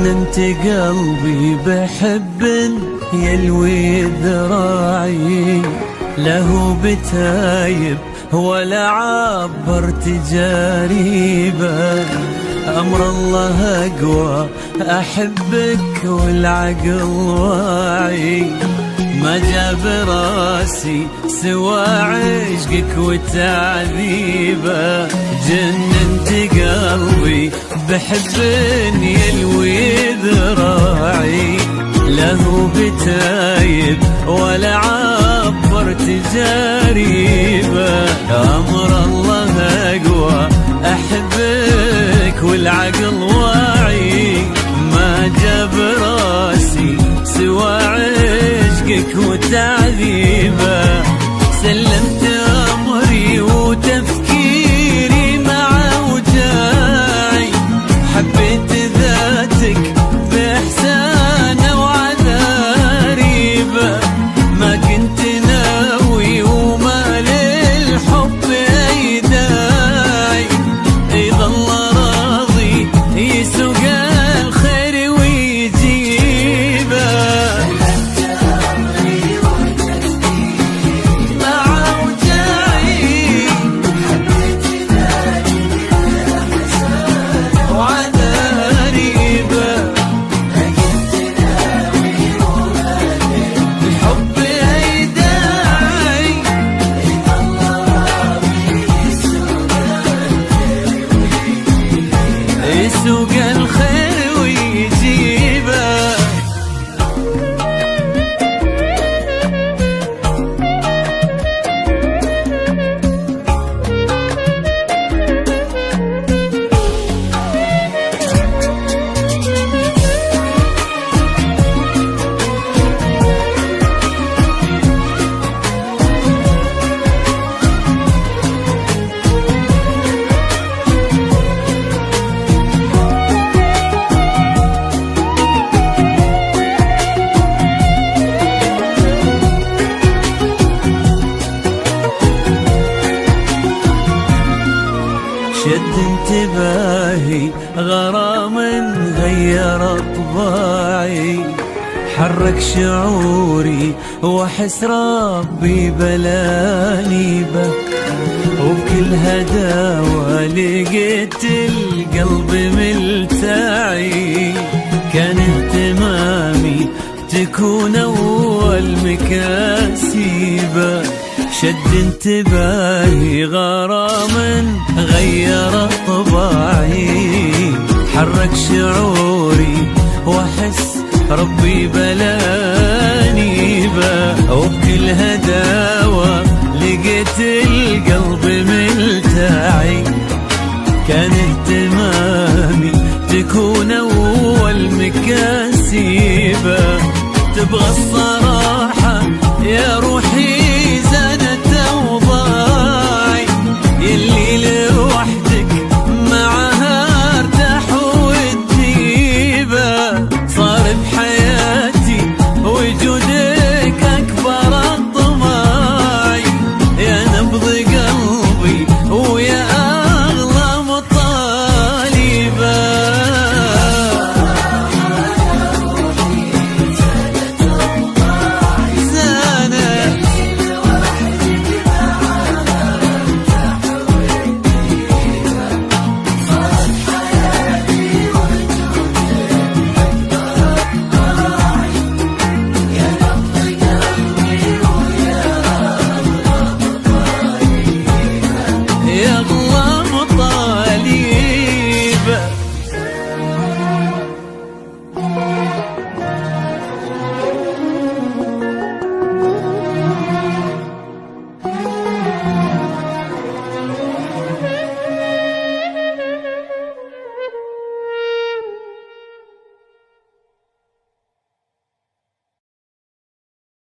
جننت قلبي بحب يلوي ذراعي، له بتايب ولا عبر تجاريبه. أمر الله أقوى أحبك والعقل واعي، ما جاب راسي سوى عشقك وتعذيبه. جننت قلبي بحب يلوي ذراعي، له بتايب ولا عبر تجاريبه. أمر الله أقوى أحبك والعقل واعي، ما جاب راسي سوى عشقك وتعذيبه. سلمت أمري وتفكيري مع وجاعي، حبيت ذاتك بإحسانه وعذاريبه. ما كنت ناوي وما للحب أي داعي، يظل راضي يسوق الخير ويجيبه. يسوق الخير ويجيبه. شد انتباهي غرام غير طباعي، حرك شعوري واحس ربي بلاني به. وبكل هداوة لقيت القلب ملتعي، كان اهتمامي تكون أول مكاسبه. شد انتباهي غرام غير طباعي، حرك شعوري واحس ربي بلاني به. وبكل هداوة لقيت القلب ملتعي، كان اهتمامي تكون أول مكاسبه. تبغى الصراحة يا روحي زادت أوضاعي، يلي لوحدك معها ارتاح وتجيبه. صار بحياتي وجودك أكبر الطماعي، يا نبض قلبي ويا أغلى مطالبه. يا